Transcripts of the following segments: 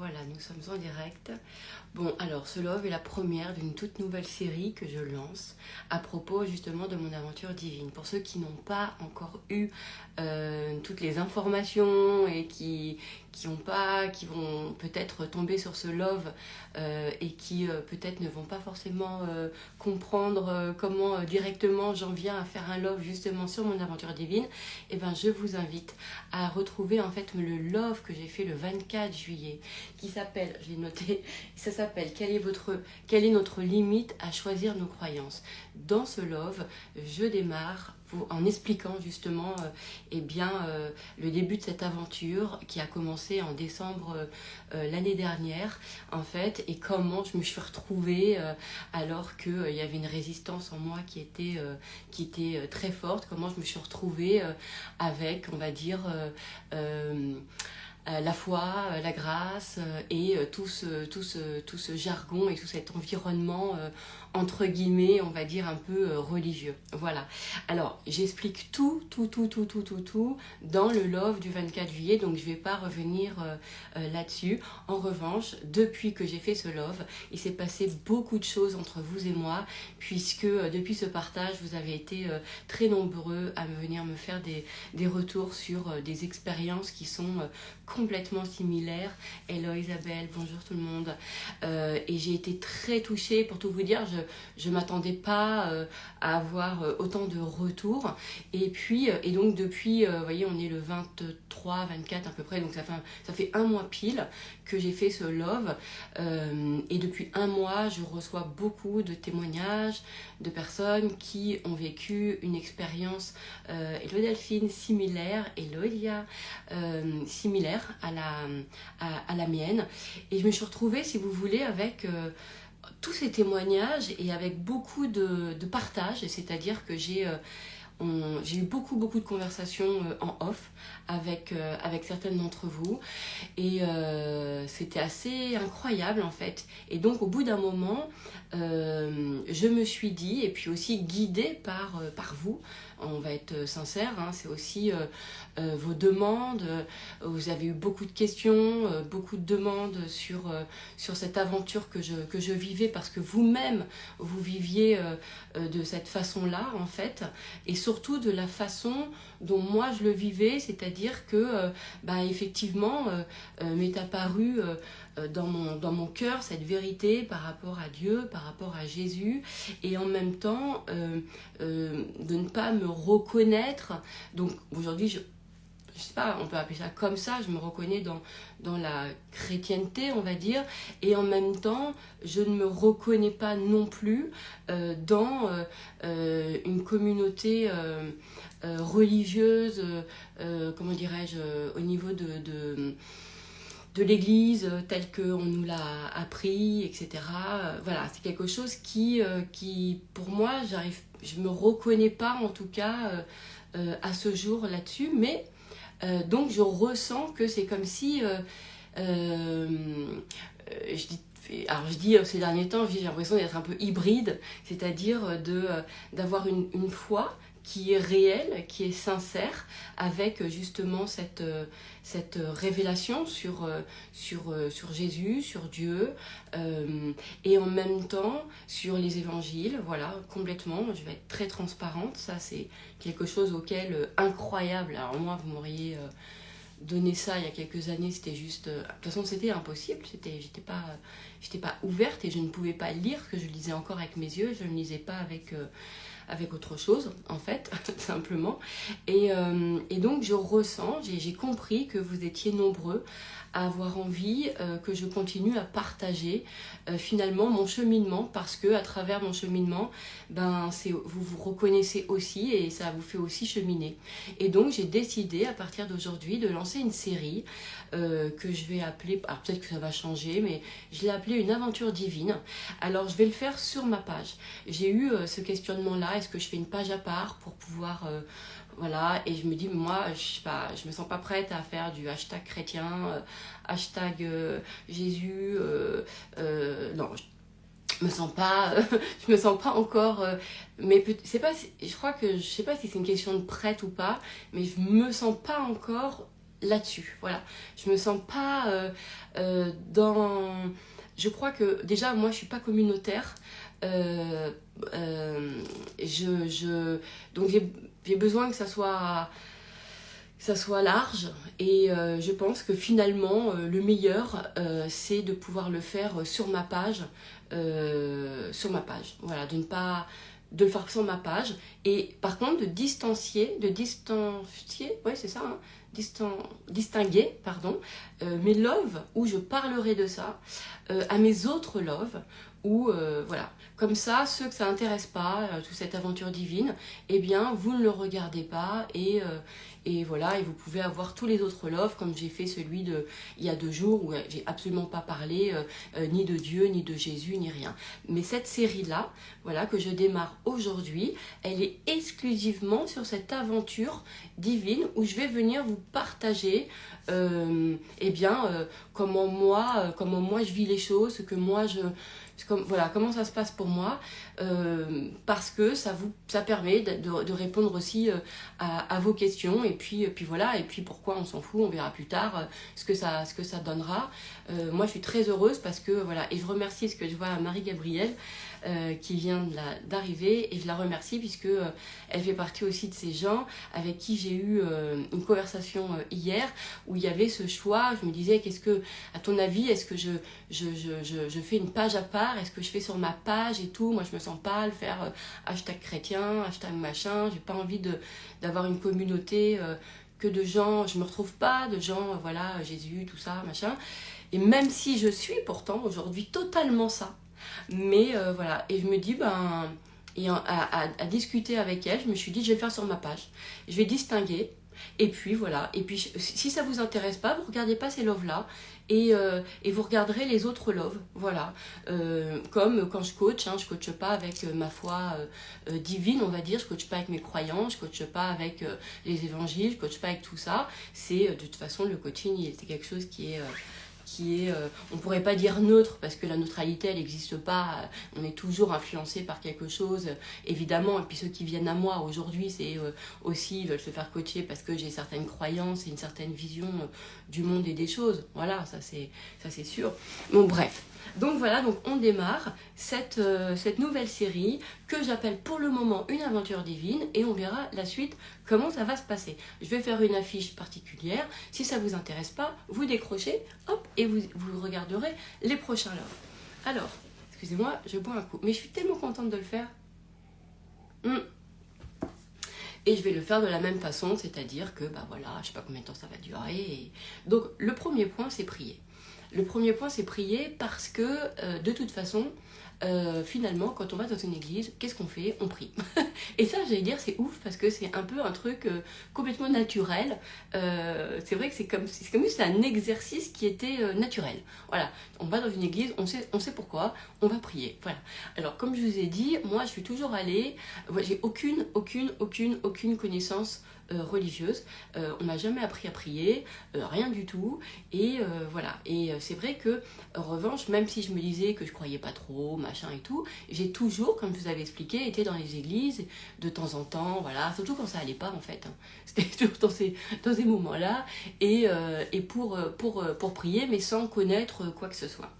Voilà, nous sommes en direct. Bon, alors, ce Love est la première d'une toute nouvelle série que je lance à propos justement de mon aventure divine. Pour ceux qui n'ont pas encore eu toutes les informations et qui vont peut-être tomber sur ce Love et qui peut-être ne vont pas forcément comprendre comment directement j'en viens à faire un Love justement sur mon aventure divine, et ben je vous invite à retrouver en fait le Love que j'ai fait le 24 juillet qui s'appelle, je l'ai noté, ça s'appelle quelle est notre limite à choisir nos croyances. Dans ce Love, je démarre en expliquant justement le début de cette aventure qui a commencé en décembre l'année dernière en fait, et comment je me suis retrouvée alors qu'il y avait une résistance en moi qui était très forte, comment je me suis retrouvée avec, on va dire, la foi, la grâce et tout ce jargon et tout cet environnement entre guillemets, on va dire un peu religieux. Voilà. Alors, j'explique tout dans le Love du 24 juillet, donc je ne vais pas revenir là-dessus. En revanche, depuis que j'ai fait ce Love, il s'est passé beaucoup de choses entre vous et moi, puisque depuis ce partage, vous avez été très nombreux à venir me faire des retours sur des expériences qui sont complètement similaires. Hello Isabelle, bonjour tout le monde. Et j'ai été très touchée, pour tout vous dire, je ne m'attendais pas à avoir autant de retours. Et donc depuis, vous voyez, on est le 23, 24 à peu près, donc ça fait un mois pile que j'ai fait ce Love. Et depuis un mois, je reçois beaucoup de témoignages de personnes qui ont vécu une expérience, hello Delphine, similaire, hello Elia, similaire à la mienne. Et je me suis retrouvée, si vous voulez, avec tous ces témoignages et avec beaucoup de partage, c'est-à-dire que j'ai eu beaucoup de conversations en off avec certaines d'entre vous, et c'était assez incroyable en fait. Et donc au bout d'un moment, je me suis dit, et puis aussi guidée par vous, on va être sincère, hein, c'est aussi vos demandes, vous avez eu beaucoup de questions, beaucoup de demandes sur cette aventure que je vivais, parce que vous-même vous viviez de cette façon-là en fait, et surtout de la façon dont moi je le vivais, c'est-à-dire que effectivement m'est apparu dans mon cœur cette vérité par rapport à Dieu, par rapport à Jésus, et en même temps de ne pas me reconnaître. Donc aujourd'hui je sais pas, on peut appeler ça comme ça, je me reconnais dans la chrétienté, on va dire, et en même temps, je ne me reconnais pas non plus dans une communauté religieuse, comment dirais-je, au niveau de l'église telle qu'on nous l'a appris, etc. Voilà, c'est quelque chose qui pour moi, je me reconnais pas en tout cas à ce jour là-dessus, mais donc je ressens que c'est comme si je dis ces derniers temps, j'ai l'impression d'être un peu hybride, c'est-à-dire d'avoir une foi qui est réelle, qui est sincère, avec justement cette révélation sur Jésus, sur Dieu, et en même temps sur les évangiles, voilà, complètement. Je vais être très transparente, ça c'est quelque chose auquel, incroyable, alors moi vous m'auriez donné ça il y a quelques années, c'était juste, de toute façon c'était impossible, j'étais pas ouverte et je ne pouvais pas lire, que je lisais encore avec mes yeux, je ne lisais pas avec autre chose en fait, simplement, et donc je ressens, j'ai compris que vous étiez nombreux à avoir envie que je continue à partager finalement mon cheminement, parce que à travers mon cheminement, vous reconnaissez aussi et ça vous fait aussi cheminer. Et donc j'ai décidé à partir d'aujourd'hui de lancer une série que je vais appeler, alors peut-être que ça va changer, mais je l'ai appelée une aventure divine. Alors je vais le faire sur ma page. J'ai eu ce questionnement là, est-ce que je fais une page à part pour pouvoir voilà, et je me dis, moi, je sais pas, je me sens pas prête à faire du hashtag chrétien, hashtag Jésus, non, je me sens pas, je me sens pas encore, mais c'est pas, je crois que, je sais pas si c'est une question de prête ou pas, mais je me sens pas encore là-dessus. Voilà, je me sens pas dans... Je crois que déjà, moi, je suis pas communautaire. Euh, donc j'ai besoin que ça soit large et je pense que finalement le meilleur c'est de pouvoir le faire sur ma page, voilà, de le faire sur ma page et par contre de distancier, ouais c'est ça, hein, distinguer, pardon, mes loves où je parlerai de ça à mes autres loves où voilà, comme ça que ça intéresse pas, toute cette aventure divine, eh bien vous ne le regardez pas et voilà, et vous pouvez avoir tous les autres loves comme j'ai fait celui de il y a 2 jours où j'ai absolument pas parlé ni de Dieu, ni de Jésus, ni rien. Mais cette série-là, voilà, que je démarre aujourd'hui, elle est exclusivement sur cette aventure divine où je vais venir vous partager eh bien, comment moi je vis les choses, ce que moi voilà, comment ça se passe pour moi, parce que ça permet de répondre aussi à vos questions et puis voilà, et puis pourquoi on s'en fout, on verra plus tard ce que ça donnera. Moi je suis très heureuse parce que voilà, et je remercie ce que je vois à Marie-Gabrielle qui vient d'arriver et je la remercie puisque elle fait partie aussi de ces gens avec qui j'ai eu une conversation hier où il y avait ce choix. Je me disais, qu'est-ce que, à ton avis, est-ce que je fais une page à part, est-ce que je fais sur ma page et tout, moi je me sens pas à le faire hashtag chrétien, hashtag machin, j'ai pas envie d'avoir une communauté que de gens, je me retrouve pas de gens, voilà, Jésus, tout ça, machin, et même si je suis pourtant aujourd'hui totalement ça, mais voilà, et je me dis, et à discuter avec elle, je me suis dit, je vais le faire sur ma page, je vais distinguer, et puis voilà, et puis si ça vous intéresse pas, vous regardez pas ces loves là, et vous regarderez les autres loves, voilà, comme quand je coach, hein, je coache pas avec ma foi divine, on va dire, je coache pas avec mes croyances, je coache pas avec les évangiles, je coache pas avec tout ça, c'est de toute façon le coaching, c'est quelque chose qui est on pourrait pas dire neutre parce que la neutralité elle n'existe pas, on est toujours influencé par quelque chose évidemment, et puis ceux qui viennent à moi aujourd'hui c'est aussi, ils veulent se faire coacher parce que j'ai certaines croyances et une certaine vision du monde et des choses, voilà, ça c'est sûr. Bon bref, donc voilà, donc on démarre cette nouvelle série que j'appelle pour le moment une aventure divine et on verra la suite comment ça va se passer. Je vais faire une affiche particulière, si ça vous intéresse pas, vous décrochez, hop, et vous regarderez les prochains loves. Alors, excusez-moi, je bois un coup, mais je suis tellement contente de le faire. Et je vais le faire de la même façon, c'est-à-dire que, bah voilà, je sais pas combien de temps ça va durer. Donc, le premier point, c'est prier. Le premier point, c'est prier parce que, de toute façon, finalement, quand on va dans une église, qu'est-ce qu'on fait? On prie. Et ça, j'allais dire, c'est ouf parce que c'est un peu un truc complètement naturel. C'est vrai que c'est comme si c'est un exercice qui était naturel. Voilà, on va dans une église, on sait pourquoi, on va prier. Voilà. Alors, comme je vous ai dit, moi, je suis toujours allée, j'ai aucune connaissance religieuse, on m'a jamais appris à prier, rien du tout, et voilà, et c'est vrai que en revanche, même si je me disais que je croyais pas trop, machin et tout, j'ai toujours, comme je vous avais expliqué, été dans les églises de temps en temps, voilà, surtout quand ça allait pas en fait, hein. C'était toujours dans ces moments-là, et pour prier, mais sans connaître quoi que ce soit.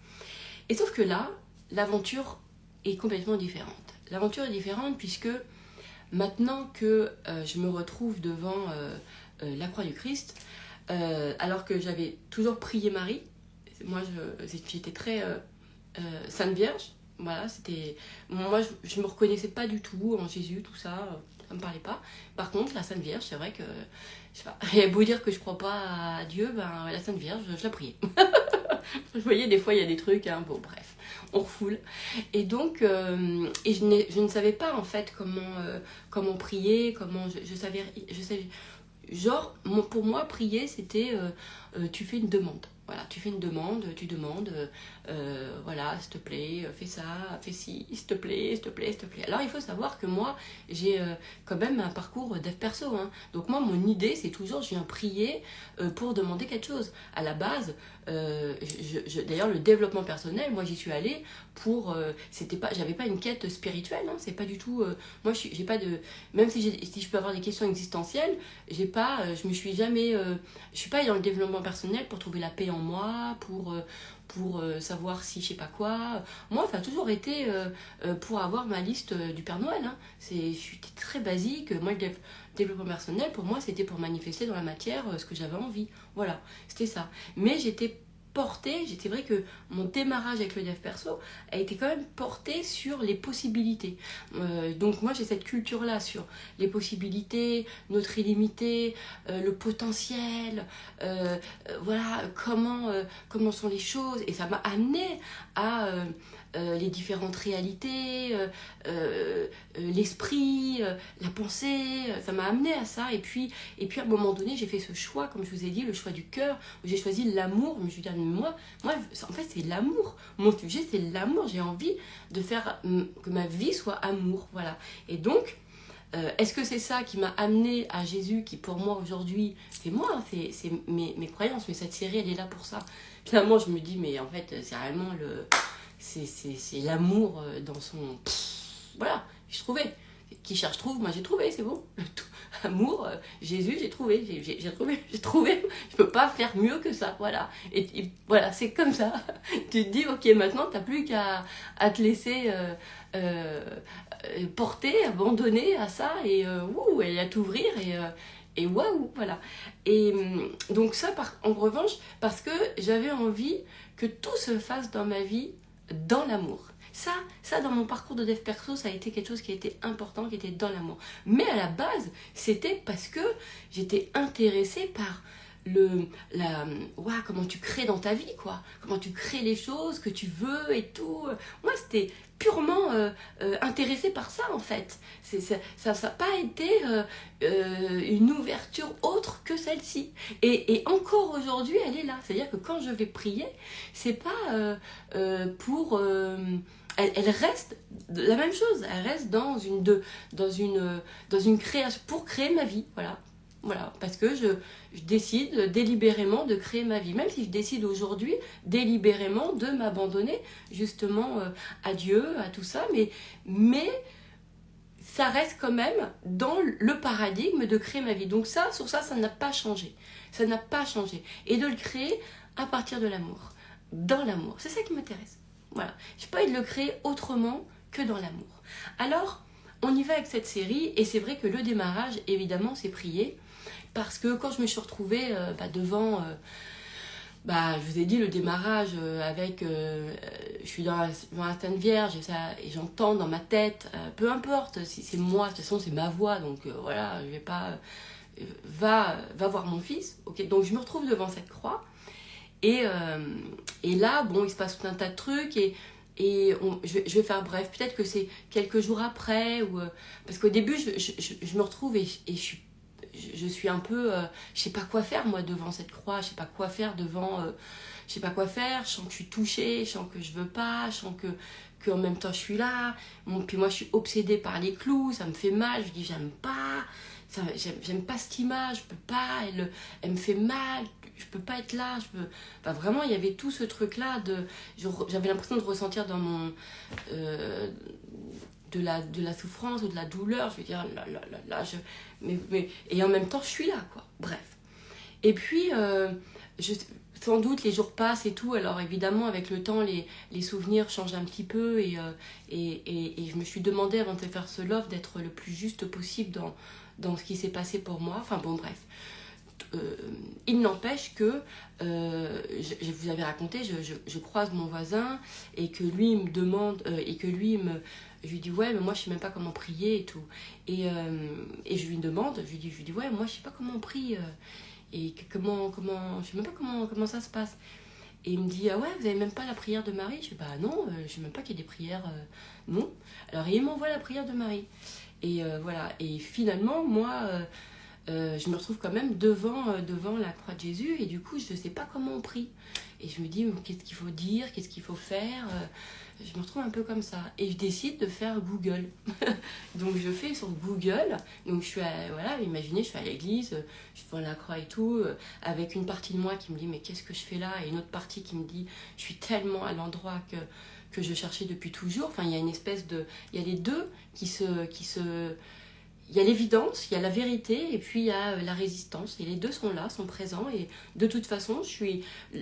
Et sauf que là, l'aventure est complètement différente. L'aventure est différente puisque maintenant que je me retrouve devant la croix du Christ, alors que j'avais toujours prié Marie, moi j'étais très Sainte Vierge, voilà, c'était, moi je me reconnaissais pas du tout en Jésus, tout ça, ça me parlait pas. Par contre, la Sainte Vierge, c'est vrai que, je sais pas, et beau dire que je crois pas à Dieu, ben la Sainte Vierge, je la priais. Vous voyez, des fois il y a des trucs, hein, bon bref, on refoule. Et donc, et je ne savais pas en fait comment prier, comment je savais, genre, pour moi prier c'était tu fais une demande. Voilà, tu fais une demande, tu demandes, voilà, s'il te plaît, fais ça, fais ci, s'il te plaît, s'il te plaît, s'il te plaît. Alors il faut savoir que moi, j'ai quand même un parcours dev perso, hein. Donc moi, mon idée, c'est toujours, je viens prier pour demander quelque chose. À la base, d'ailleurs, le développement personnel, moi j'y suis allée pour, j'avais pas une quête spirituelle, hein, c'est pas du tout, moi j'ai pas de, même si je peux avoir des questions existentielles, je me suis jamais, je suis pas dans le développement personnel pour trouver la paix en moi, pour savoir si je sais pas quoi. Moi, ça a toujours été pour avoir ma liste du Père Noël, hein. Je suis très basique. Moi, le développement personnel, pour moi, c'était pour manifester dans la matière ce que j'avais envie. Voilà, c'était ça. Mais j'étais portée, c'est vrai que mon démarrage avec le dev perso a été quand même porté sur les possibilités. Donc moi j'ai cette culture-là sur les possibilités, notre illimité, le potentiel, voilà, comment sont les choses. Et ça m'a amené à les différentes réalités, l'esprit, la pensée, ça m'a amené à ça. Et puis à un moment donné, j'ai fait ce choix, comme je vous ai dit, le choix du cœur, où j'ai choisi l'amour. Je me suis dit, moi, en fait, c'est l'amour. Mon sujet, c'est l'amour. J'ai envie de faire que ma vie soit amour. Voilà. Et donc, est-ce que c'est ça qui m'a amené à Jésus, qui pour moi aujourd'hui, c'est moi, hein, c'est mes croyances, mais cette série, elle est là pour ça. Finalement, je me dis, mais en fait, c'est vraiment c'est l'amour dans son... voilà, je trouvais. Qui cherche trouve, moi j'ai trouvé, c'est bon. Amour, Jésus, j'ai trouvé. Je peux pas faire mieux que ça, voilà. Et voilà, c'est comme ça. Tu te dis, ok, maintenant t'as plus qu'à te laisser porter, abandonner à ça et à t'ouvrir et waouh, voilà. Et donc ça, en revanche, parce que j'avais envie que tout se fasse dans ma vie dans l'amour. Ça, dans mon parcours de dev perso, ça a été quelque chose qui a été important, qui était dans l'amour. Mais à la base, c'était parce que j'étais intéressée par comment tu crées dans ta vie, quoi. Comment tu crées les choses que tu veux et tout. Moi, c'était purement intéressée par ça, en fait. Ça n'a pas été une ouverture autre que celle-ci. Et encore aujourd'hui, elle est là. C'est-à-dire que quand je vais prier, c'est pas pour... elle reste la même chose, elle reste dans une création, pour créer ma vie, voilà, parce que je décide délibérément de créer ma vie, même si je décide aujourd'hui délibérément de m'abandonner justement à Dieu, à tout ça, mais ça reste quand même dans le paradigme de créer ma vie. Donc sur ça n'a pas changé, et de le créer à partir de l'amour, dans l'amour, c'est ça qui m'intéresse. Voilà, je n'ai pas envie de le créer autrement que dans l'amour. Alors, on y va avec cette série, et c'est vrai que le démarrage, évidemment, c'est prier, parce que quand je me suis retrouvée devant, je vous ai dit, le démarrage avec, je suis dans la Sainte Vierge, et j'entends dans ma tête, peu importe si c'est moi, de toute façon c'est ma voix, donc voilà, je vais pas, va voir mon fils, ok, donc je me retrouve devant cette croix. Et là, bon, il se passe tout un tas de trucs je vais faire bref. Peut-être que c'est quelques jours après, parce qu'au début, je me retrouve et je suis un peu... je sais pas quoi faire, moi, devant cette croix. Je sais pas quoi faire devant... je sais pas quoi faire. Je sens que je suis touchée, je sens que je veux pas, je sens qu'en même temps, je suis là. Puis moi, je suis obsédée par les clous, ça me fait mal. Je dis, j'aime pas... j'aime pas cette image, je peux pas, elle me fait mal, je peux pas être là, Enfin, vraiment, il y avait tout ce truc-là, j'avais l'impression de ressentir dans mon... de la souffrance ou de la douleur, je veux dire, et en même temps, je suis là, quoi, bref. Et puis, sans doute, les jours passent et tout, alors évidemment, avec le temps, les souvenirs changent un petit peu, et je me suis demandé, avant de faire ce love, d'être le plus juste possible dans ce qui s'est passé pour moi, enfin bon, bref. Il n'empêche que, je vous avais raconté, je croise mon voisin, et que lui me demande, je lui dis, ouais, mais moi je sais même pas comment prier et tout. Et je lui demande, je lui dis, ouais, moi je sais pas comment on prie, et comment, je sais même pas comment ça se passe. Et il me dit, ah ouais, vous avez même pas la prière de Marie? Je dis, bah non, je sais même pas qu'il y ait des prières, non. Alors il m'envoie la prière de Marie. Et voilà, et finalement, moi, je me retrouve quand même devant la croix de Jésus et du coup je ne sais pas comment on prie. Et je me dis qu'est-ce qu'il faut dire, qu'est-ce qu'il faut faire, je me retrouve un peu comme ça. Et je décide de faire Google. Donc je fais sur Google, donc je suis voilà, imaginez, je suis à l'église, je suis devant la croix et tout, avec une partie de moi qui me dit mais qu'est-ce que je fais là, et une autre partie qui me dit je suis tellement à l'endroit que je cherchais depuis toujours. Enfin il y a une espèce de, il y a les deux qui se il y a l'évidence, il y a la vérité et puis il y a la résistance. Et les deux sont là, sont présents. Et de toute façon,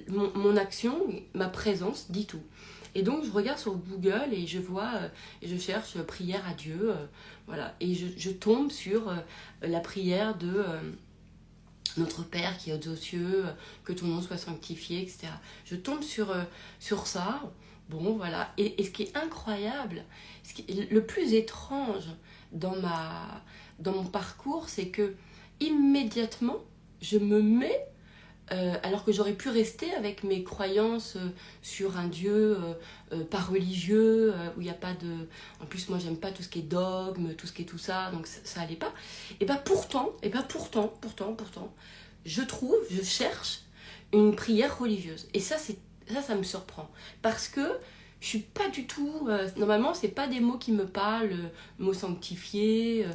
mon action, ma présence dit tout. Et donc, je regarde sur Google et je vois, je cherche prière à Dieu. Voilà. Et je tombe sur la prière de Notre Père qui est aux cieux, que ton nom soit sanctifié, etc. Je tombe sur ça. Bon, voilà. Et ce qui est incroyable, le plus étrange dans mon parcours, c'est que immédiatement, je me mets, alors que j'aurais pu rester avec mes croyances sur un Dieu pas religieux, où il n'y a pas de... En plus, moi, j'aime pas tout ce qui est dogme, tout ce qui est tout ça, donc ça allait pas. Et bien pourtant, je cherche une prière religieuse. Et ça me surprend. Parce que je suis pas du tout... normalement, c'est pas des mots qui me parlent, le mot sanctifié,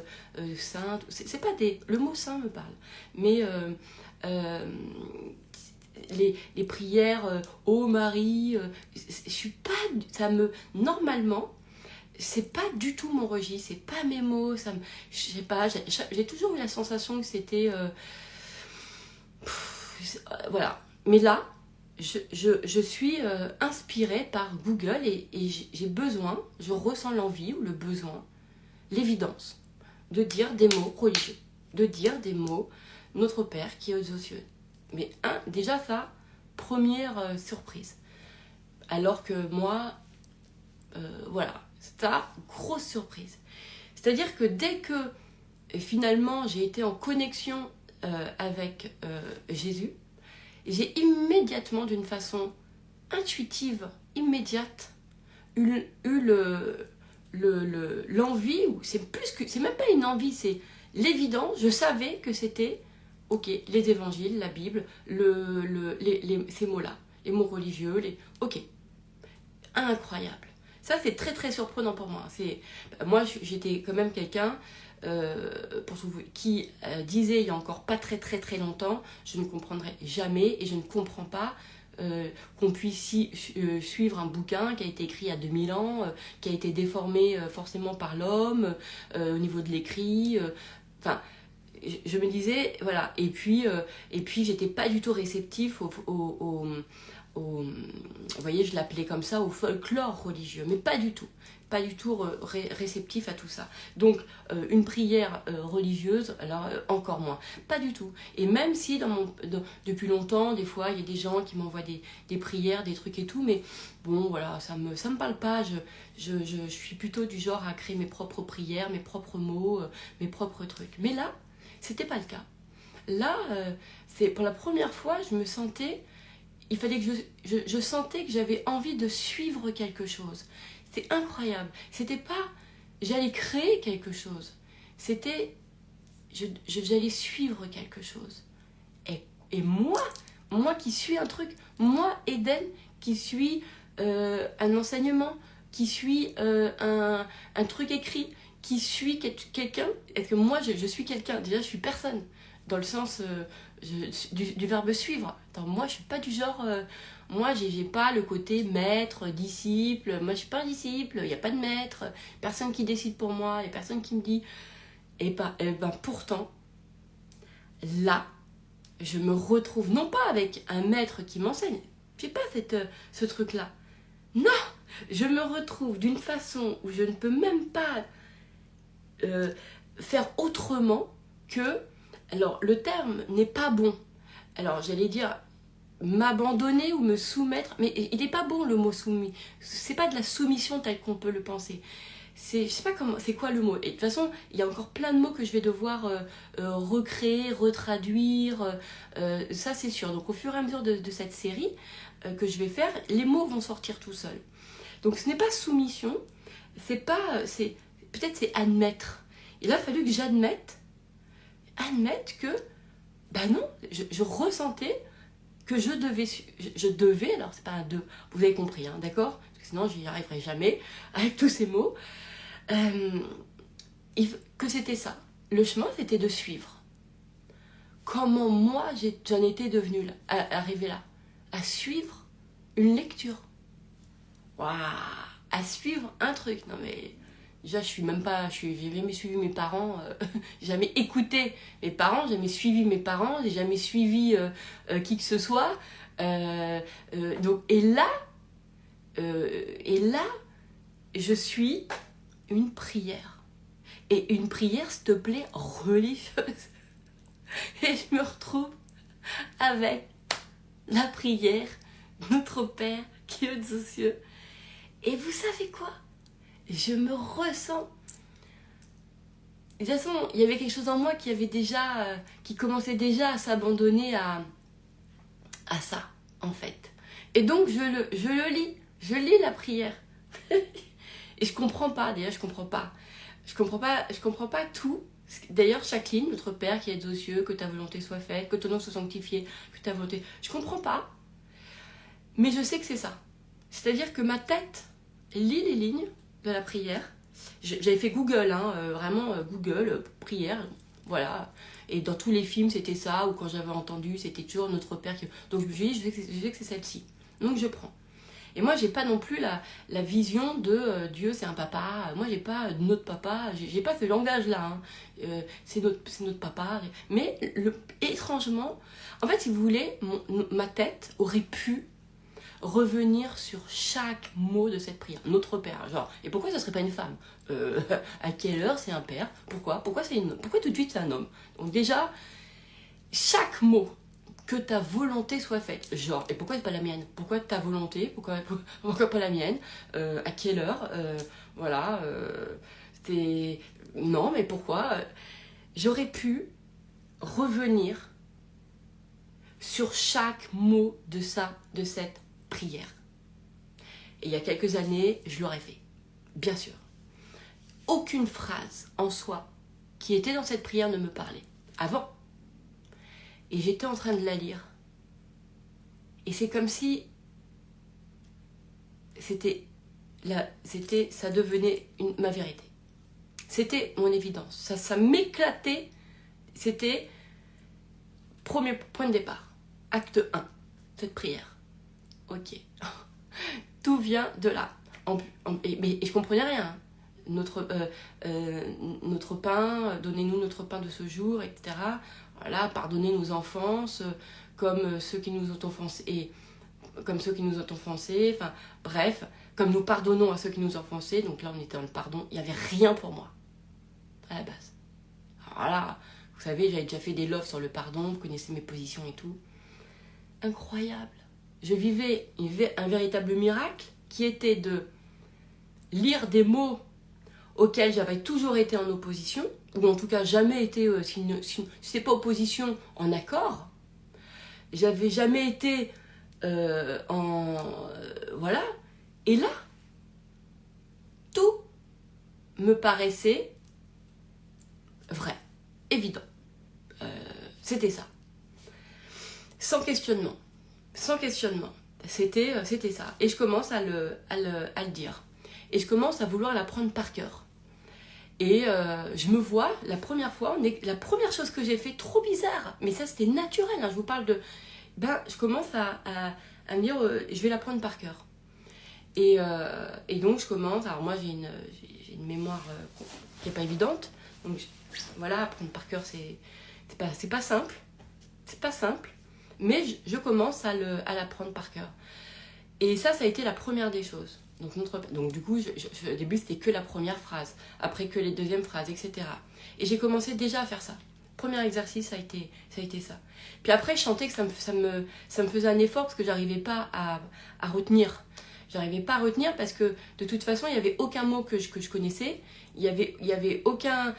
saint... C'est pas des... Le mot saint me parle. Mais les prières, ô Marie, je suis pas... Ça me... Normalement, c'est pas du tout mon registre, c'est pas mes mots, ça me... Je sais pas, j'ai toujours eu la sensation que c'était... voilà. Mais là, je suis inspirée par Google et j'ai besoin, je ressens l'envie ou le besoin, l'évidence de dire des mots religieux, de dire des mots Notre Père qui est aux cieux. Mais déjà ça, première surprise. Alors que moi, voilà, ça, grosse surprise. C'est-à-dire que dès que finalement j'ai été en connexion avec Jésus, j'ai immédiatement, d'une façon intuitive, immédiate, eu l'envie, ou c'est même pas une envie, c'est l'évidence. Je savais que c'était, ok, les évangiles, la Bible, ces mots-là, les mots religieux, ok, incroyable. Ça, c'est très très surprenant pour moi. Moi, j'étais quand même quelqu'un qui disait il y a encore pas très très très longtemps, je ne comprendrai jamais et je ne comprends pas qu'on puisse suivre un bouquin qui a été écrit il y a 2000 ans, qui a été déformé forcément par l'homme, au niveau de l'écrit. Enfin, je me disais, voilà. Et puis j'étais pas du tout réceptif vous voyez, je l'appelais comme ça, au folklore religieux, mais pas du tout réceptif à tout ça. Donc, une prière religieuse, alors encore moins, pas du tout. Et même si depuis longtemps, des fois, il y a des gens qui m'envoient des prières, des trucs et tout, mais bon, voilà, ça me parle pas. Je suis plutôt du genre à créer mes propres prières, mes propres mots, mes propres trucs. Mais là, c'était pas le cas. Là, c'est pour la première fois, je me sentais... Il fallait que je sentais que j'avais envie de suivre quelque chose. C'est incroyable. C'était pas j'allais créer quelque chose. C'était j'allais suivre quelque chose. Et moi qui suis un truc, moi Eden qui suis un enseignement, qui suis un truc écrit, qui suis quelqu'un. Est-ce que moi je suis quelqu'un? Déjà je suis personne. Dans le sens du verbe suivre. Attends, moi, je suis pas du genre... moi, j'ai pas le côté maître, disciple. Moi, je suis pas un disciple. Il n'y a pas de maître. Personne qui décide pour moi. Il n'y a personne qui me dit... Et ben, pourtant, là, je me retrouve non pas avec un maître qui m'enseigne. J'ai pas ce truc-là. Non! Je me retrouve d'une façon où je ne peux même pas faire autrement que... Alors, le terme n'est pas bon. Alors, j'allais dire m'abandonner ou me soumettre, mais il n'est pas bon le mot soumis. C'est pas de la soumission telle qu'on peut le penser. Je sais pas comment, c'est quoi le mot. Et de toute façon, il y a encore plein de mots que je vais devoir recréer, retraduire. Ça, c'est sûr. Donc, au fur et à mesure de cette série que je vais faire, les mots vont sortir tout seuls. Donc, ce n'est pas soumission. Peut-être c'est admettre. Il a fallu que j'admette admettre que, ben non, je ressentais que je devais, alors c'est pas un deux, vous avez compris, hein, d'accord? Parce que sinon, je n'y arriverai jamais avec tous ces mots. Que c'était ça. Le chemin, c'était de suivre. Comment moi, j'en étais devenue là, arrivée là, à suivre une lecture. Waouh, à suivre un truc. Non mais déjà, j'ai jamais suivi mes parents, j'ai jamais écouté mes parents, j'ai jamais suivi mes parents, j'ai jamais suivi qui que ce soit. Donc, et là, je suis une prière. Et une prière, s'il te plaît, religieuse. Et je me retrouve avec la prière, notre Père qui est aux cieux. Et vous savez quoi? Je me ressens. De toute façon, il y avait quelque chose en moi qui commençait déjà à s'abandonner à ça, en fait. Et donc, je le lis. Je lis la prière. Et je comprends pas, d'ailleurs, je comprends pas tout. D'ailleurs, chaque ligne, notre Père qui est aux cieux, que ta volonté soit faite, que ton nom soit sanctifié, que ta volonté... Je comprends pas, mais je sais que c'est ça. C'est-à-dire que ma tête lit les lignes de la prière. J'avais fait Google, hein, vraiment Google, prière, voilà. Et dans tous les films, c'était ça, ou quand j'avais entendu, c'était toujours notre Père qui... Donc je me suis dit, je sais que c'est celle-ci. Donc je prends. Et moi, j'ai pas non plus la vision de Dieu, c'est un papa. Moi, j'ai pas notre papa. J'ai pas ce langage-là. Hein. C'est notre papa. Mais étrangement, en fait, si vous voulez, ma tête aurait pu revenir sur chaque mot de cette prière. Notre Père, genre. Et pourquoi ça serait pas une femme? À quelle heure c'est un père? Pourquoi tout de suite c'est un homme? Donc déjà, chaque mot. Que ta volonté soit faite. Genre, et pourquoi c'est pas la mienne? Pourquoi ta volonté? Pourquoi pas la mienne? À quelle heure? Voilà. C'était... Non, mais pourquoi? J'aurais pu revenir sur chaque mot de cette prière. Et il y a quelques années, je l'aurais fait. Bien sûr. Aucune phrase en soi qui était dans cette prière ne me parlait. Avant. Et j'étais en train de la lire. Et c'est comme si ça devenait ma vérité. C'était mon évidence. Ça m'éclatait. C'était premier point de départ. Acte 1. Cette prière. Ok. Tout vient de là. Et je comprenais rien. Notre pain, donnez-nous notre pain de ce jour, etc. Voilà, pardonnez nos offenses, comme ceux qui nous ont offensés, enfin bref, comme nous pardonnons à ceux qui nous ont offensés. Donc là, on était dans le pardon. Il n'y avait rien pour moi, à la base. Alors là, vous savez, j'avais déjà fait des loves sur le pardon, vous connaissez mes positions et tout. Incroyable. Je vivais un véritable miracle qui était de lire des mots auxquels j'avais toujours été en opposition, ou en tout cas jamais été, si c'est pas opposition, en accord. J'avais jamais été voilà. Et là, tout me paraissait vrai, évident. C'était ça. Sans questionnement. C'était ça. Et je commence à le dire. Et je commence à vouloir l'apprendre par cœur. Et je me vois, la première fois, la première chose que j'ai fait, trop bizarre, mais ça c'était naturel, hein, je vous parle de... je commence à me dire, je vais l'apprendre par cœur. Et donc je commence, alors moi j'ai une mémoire qui n'est pas évidente, donc voilà, apprendre par cœur c'est pas simple, mais je commence à l'apprendre par cœur. Et ça a été la première des choses. Donc du coup, au début, c'était que la première phrase, après que les deuxièmes phrases, etc. Et j'ai commencé déjà à faire ça. Premier exercice, ça a été ça. Puis après, je sentais que ça me faisait un effort parce que j'arrivais pas à retenir. J'arrivais pas à retenir parce que de toute façon, il n'y avait aucun mot que je connaissais. Il y avait aucun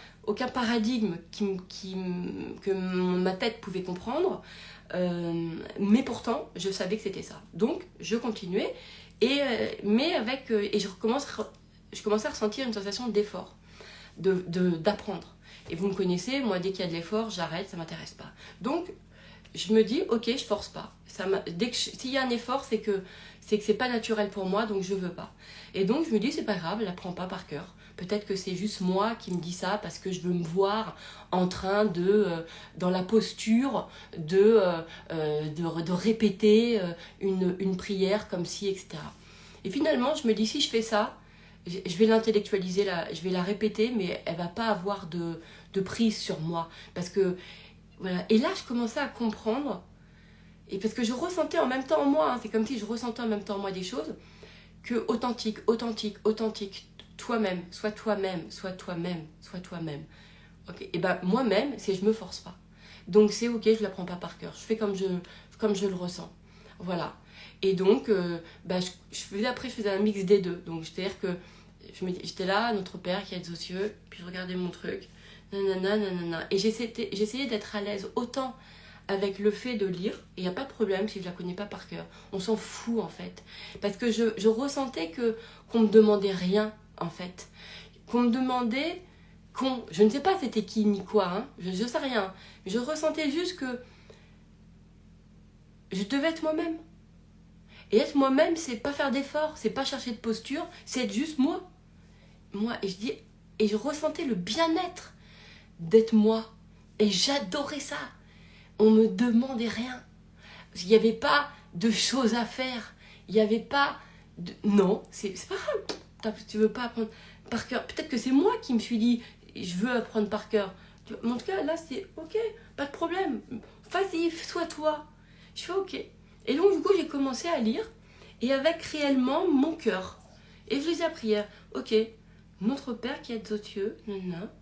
paradigme que ma tête pouvait comprendre. Mais pourtant, je savais que c'était ça. Donc, je continuais. Mais je commençais à ressentir une sensation d'effort, d'apprendre. Et vous me connaissez, moi dès qu'il y a de l'effort, j'arrête, ça m'intéresse pas. Donc je me dis, ok, je force pas. S'il y a un effort, c'est que c'est pas naturel pour moi, donc je veux pas. Et donc je me dis, c'est pas grave, elle apprend pas par cœur. Peut-être que c'est juste moi qui me dis ça parce que je veux me voir en train dans la posture de répéter une prière comme ci, etc. Et finalement, je me dis, si je fais ça, je vais l'intellectualiser, je vais la répéter, mais elle va pas avoir de prise sur moi. Parce que, voilà. Et là, je commençais à comprendre, et parce que je ressentais en même temps en moi, hein, c'est comme si je ressentais en même temps en moi des choses, que authentique, toi-même, sois toi-même, sois toi-même, sois toi-même. Okay. Et ben moi-même, c'est je me force pas. Donc c'est ok, je la prends pas par cœur. Je fais comme je le ressens. Voilà. Et donc, après, je faisais un mix des deux. Donc, c'est-à-dire que j'étais là, notre Père qui est aux cieux, puis je regardais mon truc, nanana, nanana. Et j'essayais d'être à l'aise autant avec le fait de lire, et il n'y a pas de problème si je la connais pas par cœur. On s'en fout, en fait. Parce que je ressentais qu'on me demandait rien, en fait. Qu'on me demandait, je ne sais pas c'était qui ni quoi, hein, je sais rien. Je ressentais juste que je devais être moi-même. Et être moi-même, c'est pas faire d'efforts, c'est pas chercher de posture, c'est être juste moi. Et je ressentais le bien-être d'être moi. Et j'adorais ça. On me demandait rien. Il n'y avait pas de choses à faire. Il n'y avait pas de... Non, c'est pas grave. Tu veux pas apprendre par cœur. Peut-être que c'est moi qui me suis dit, je veux apprendre par cœur. Mais en tout cas, là, c'est ok, pas de problème. Vas-y, sois toi. Je fais ok. Et donc, du coup, j'ai commencé à lire. Et avec réellement mon cœur. Et je lisais la prière. Ok, notre Père qui êtes aux cieux. Nanana,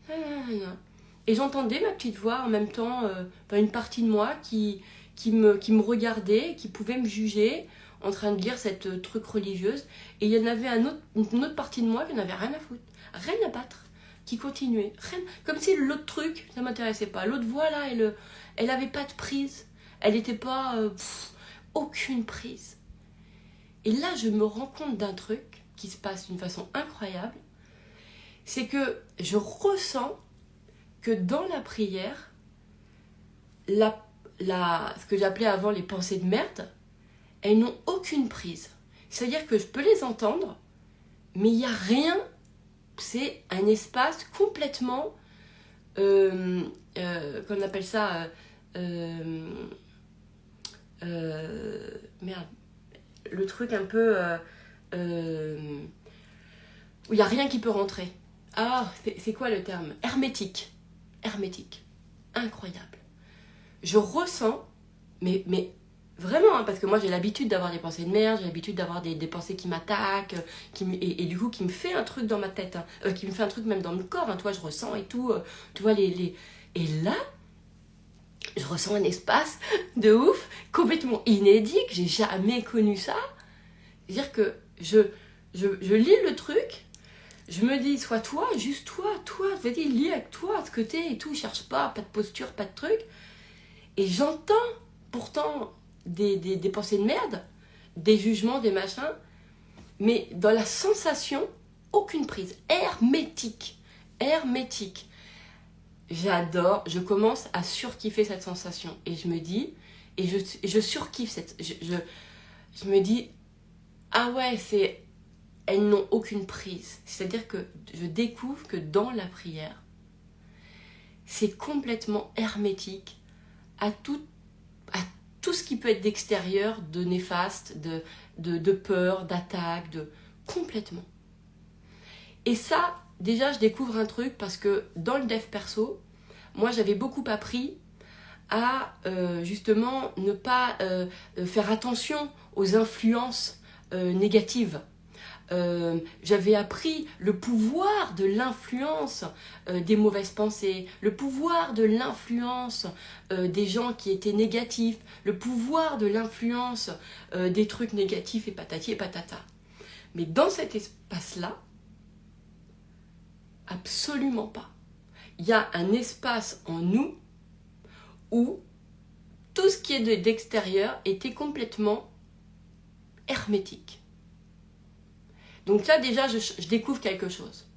nanana. Et j'entendais ma petite voix en même temps, une partie de moi qui me regardait, qui pouvait me juger en train de lire cette truc religieuse. Et il y en avait une autre partie de moi qui n'avait rien à foutre, rien à battre, qui continuait. Rien, comme si l'autre truc, ça ne m'intéressait pas. L'autre voix là, elle n'avait pas de prise. Elle n'était pas... aucune prise. Et là, je me rends compte d'un truc qui se passe d'une façon incroyable. C'est que je ressens que dans la prière, ce que j'appelais avant les pensées de merde, elles n'ont aucune prise. C'est-à-dire que je peux les entendre, mais il n'y a rien. C'est un espace complètement, qu'on appelle ça, merde, le truc un peu, où il n'y a rien qui peut rentrer. Ah, c'est quoi le terme? Hermétique. Hermétique. Incroyable. Je ressens, mais vraiment, hein, parce que moi j'ai l'habitude d'avoir des pensées de merde, j'ai l'habitude d'avoir des pensées qui m'attaquent, et du coup qui me fait un truc dans ma tête, hein, qui me fait un truc même dans le corps, hein, tu vois, je ressens et tout, tu vois, et là, je ressens un espace de ouf, complètement inédit, que j'ai jamais connu ça. C'est-à-dire que je lis le truc, je me dis, sois toi, juste toi, vas-y, lis avec toi, ce que t'es et tout, cherche pas de posture, pas de truc. Et j'entends pourtant des pensées de merde, des jugements, des machins, mais dans la sensation, aucune prise. Hermétique. J'adore, je commence à surkiffer cette sensation. Et je me dis, et je surkiffe je me dis, ah ouais, elles n'ont aucune prise. C'est-à-dire que je découvre que dans la prière, c'est complètement hermétique à tout ce qui peut être d'extérieur, de néfaste, de peur, d'attaque, complètement. Et ça, déjà, je découvre un truc parce que dans le dev perso, moi, j'avais beaucoup appris à justement ne pas faire attention aux influences négatives. J'avais appris le pouvoir de l'influence des mauvaises pensées, le pouvoir de l'influence des gens qui étaient négatifs, le pouvoir de l'influence des trucs négatifs et patati et patata. Mais dans cet espace-là, absolument pas. Il y a un espace en nous où tout ce qui est d'extérieur était complètement hermétique. Donc là, déjà, je découvre quelque chose.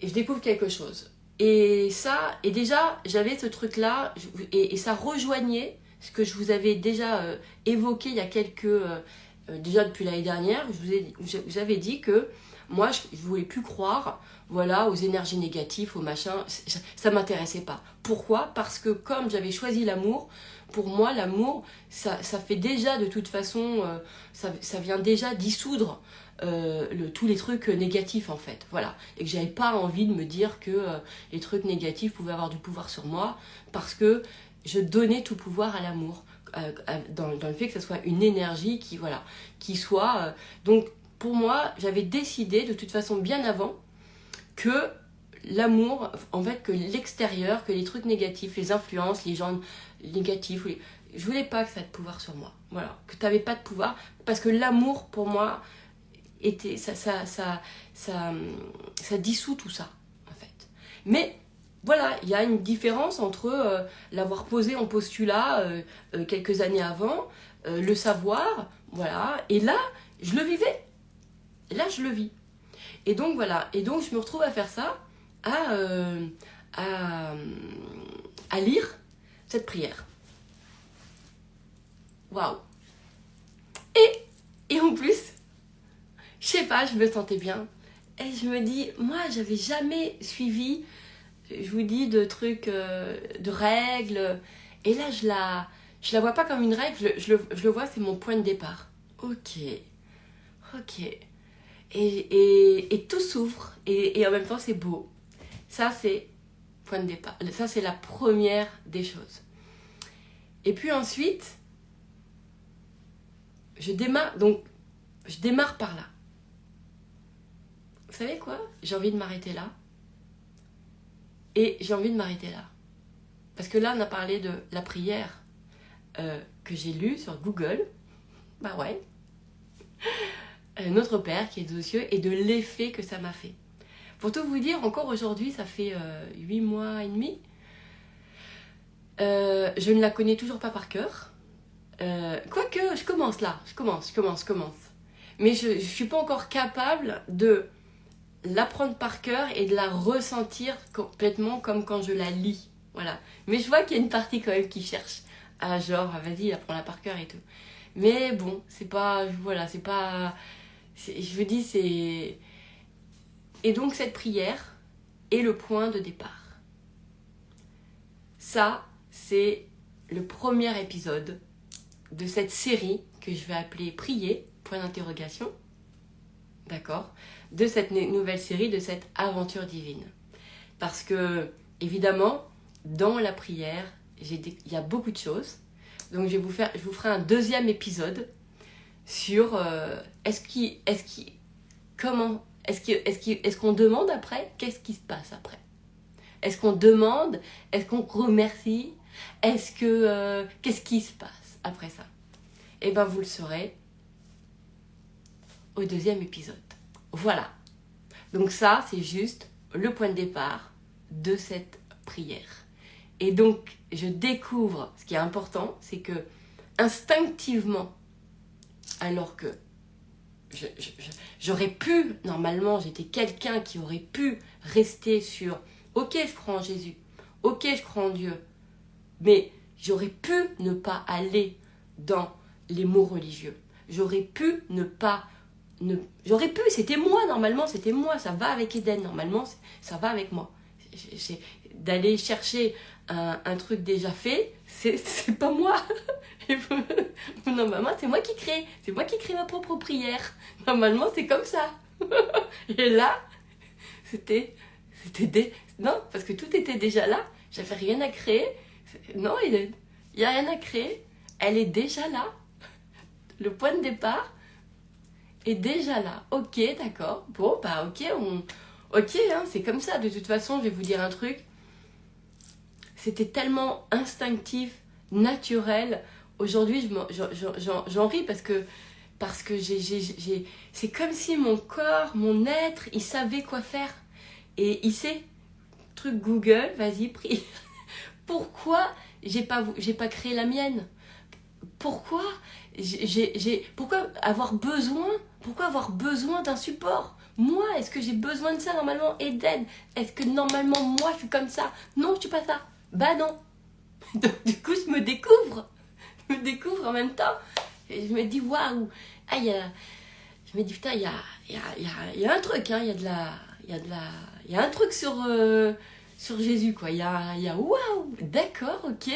Et je découvre quelque chose. Et ça, et déjà, j'avais ce truc-là, et ça rejoignait ce que je vous avais déjà évoqué il y a déjà depuis l'année dernière, je vous avais dit que moi, je ne voulais plus croire, voilà, aux énergies négatives, aux machins, ça ne m'intéressait pas. Pourquoi? Parce que comme j'avais choisi l'amour, pour moi, l'amour, ça fait déjà, de toute façon, ça vient déjà dissoudre tous les trucs négatifs, en fait. Voilà. Et que j'avais pas envie de me dire que les trucs négatifs pouvaient avoir du pouvoir sur moi, parce que je donnais tout pouvoir à l'amour. Dans le fait que ce soit une énergie qui soit... donc, pour moi, j'avais décidé, de toute façon, bien avant, que l'amour, en fait, que l'extérieur, que les trucs négatifs, les influences, les gens négatifs, je voulais pas que ça ait de pouvoir sur moi. Voilà, que tu n'avais pas de pouvoir, parce que l'amour, pour moi, ça dissout tout ça, en fait. Mais voilà, il y a une différence entre l'avoir posé en postulat quelques années avant, le savoir, voilà, et là, je le vivais. Et là, je le vis. Et donc, voilà. Et donc, je me retrouve à faire ça, à lire cette prière. Waouh! Et en plus, je sais pas, je me sentais bien. Et je me dis, moi, j'avais jamais suivi, je vous dis, de trucs, de règles. Et là, je la vois pas comme une règle, je le vois, c'est mon point de départ. Ok. Et tout s'ouvre, et en même temps, c'est beau. Ça, c'est point de départ. Ça, c'est la première des choses. Et puis ensuite, je démarre par là. Vous savez quoi? J'ai envie de m'arrêter là. Et j'ai envie de m'arrêter là. Parce que là, on a parlé de la prière que j'ai lue sur Google. Bah ouais. Notre Père qui est aux cieux, et de l'effet que ça m'a fait. Pour tout vous dire, encore aujourd'hui, ça fait 8 mois et demi. Je ne la connais toujours pas par cœur. Quoique, je commence là. Je commence. Mais je ne suis pas encore capable de l'apprendre par cœur et de la ressentir complètement comme quand je la lis. Voilà. Mais je vois qu'il y a une partie quand même qui cherche à genre, vas-y, apprends-la par cœur et tout. Mais bon, c'est pas... Voilà, c'est pas... Je vous dis, c'est... Et donc, cette prière est le point de départ. Ça, c'est le premier épisode de cette série que je vais appeler Prier, point d'interrogation. D'accord? De cette nouvelle série, de cette aventure divine. Parce que, évidemment, dans la prière, il y a beaucoup de choses. Donc, je vous ferai un deuxième épisode sur est-ce qu'on demande après? Qu'est-ce qui se passe après? Est-ce qu'on demande? Est-ce qu'on remercie? Qu'est-ce qui se passe après ça? Eh bien, vous le saurez au deuxième épisode. Voilà. Donc ça, c'est juste le point de départ de cette prière. Et donc, je découvre, ce qui est important, c'est que instinctivement, alors que j'aurais pu, normalement, j'étais quelqu'un qui aurait pu rester sur « Ok, je crois en Jésus. Ok, je crois en Dieu. » Mais j'aurais pu ne pas aller dans les mots religieux. J'aurais pu ne pas... J'aurais pu, c'était moi, normalement, c'était moi. Ça va avec Eden, normalement, ça va avec moi. D'aller chercher un truc déjà fait, c'est pas moi. Normalement, c'est moi qui crée. C'est moi qui crée ma propre prière. Normalement, c'est comme ça. Et là, non, parce que tout était déjà là. J'avais rien à créer. Non, il n'y a rien à créer. Elle est déjà là. Le point de départ est déjà là. Ok, d'accord. Bon, bah ok, hein, c'est comme ça. De toute façon, je vais vous dire un truc. C'était tellement instinctif, naturel. Aujourd'hui, j'en ris parce que c'est comme si mon corps, mon être, il savait quoi faire. Et il sait, truc Google, vas-y, prie. Pourquoi j'ai pas créé la mienne? Pourquoi avoir besoin d'un support? Moi, est-ce que j'ai besoin de ça normalement et d'aide? Est-ce que normalement moi je suis comme ça? Non, je suis pas ça. Bah non. Donc du coup, je me découvre. Je me découvre en même temps. Et je me dis, waouh. Ah, je me dis, putain, il y a un truc, hein. Il y a un truc sur Jésus, quoi. Waouh, d'accord, ok.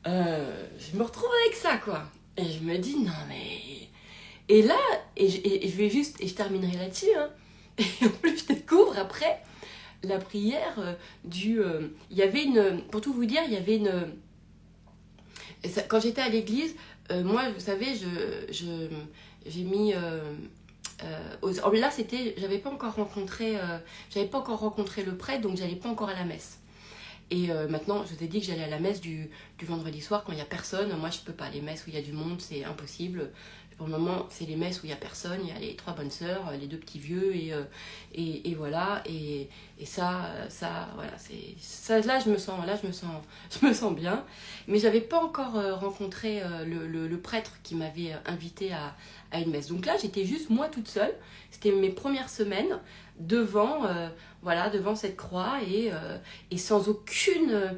Je me retrouve avec ça, quoi. Et je me dis, non, mais... Et là, et je terminerai là-dessus, hein. Et en plus, je découvre après la prière il y avait pour tout vous dire, il y avait quand j'étais à l'église, moi, vous savez, j'ai mis... là, j'avais pas encore rencontré le prêtre, donc j'allais pas encore à la messe. Et maintenant, je vous ai dit que j'allais à la messe du vendredi soir quand il n'y a personne. Moi, je peux pas. Les messes où il y a du monde, c'est impossible. Pour le moment, c'est les messes où il n'y a personne. Il y a les 3 bonnes sœurs, les 2 petits vieux, et voilà. Et ça, voilà. Ça, là, je me sens bien. Mais j'avais pas encore rencontré le prêtre qui m'avait invité à une messe. Donc là, j'étais juste moi toute seule. C'était mes premières semaines devant cette croix et sans aucune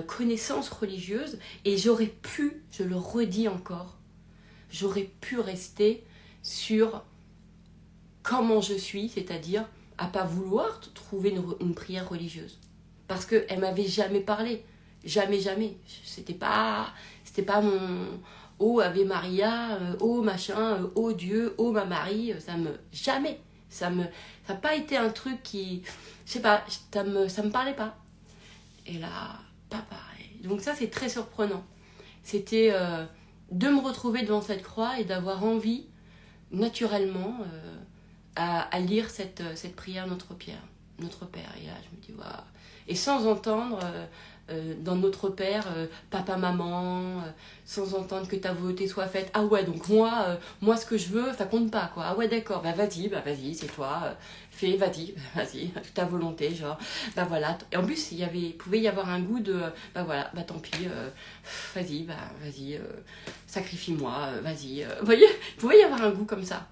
connaissance religieuse. Et j'aurais pu, je le redis encore, j'aurais pu rester sur comment je suis, c'est-à-dire à pas vouloir trouver une prière religieuse. Parce qu'elle m'avait jamais parlé. Jamais. C'était pas mon... Oh Ave Maria, oh machin, oh Dieu, oh ma Marie, jamais. Ça n'a pas été un truc qui... Je sais pas, ça me parlait pas. Et là, pas pareil. Donc ça, c'est très surprenant. C'était de me retrouver devant cette croix et d'avoir envie, naturellement, à lire cette prière Notre Père. Et là, je me dis, waouh. Et sans entendre... dans Notre Père, papa, maman, sans entendre que ta volonté soit faite. Ah ouais, donc moi ce que je veux, ça compte pas, quoi. Ah ouais, d'accord, bah vas-y, c'est toi, fais, vas-y, ta volonté, genre, bah voilà. Et en plus, pouvait y avoir un goût de, bah voilà, bah tant pis, vas-y, sacrifie-moi, vas-y. Vous voyez, il pouvait y avoir un goût comme ça.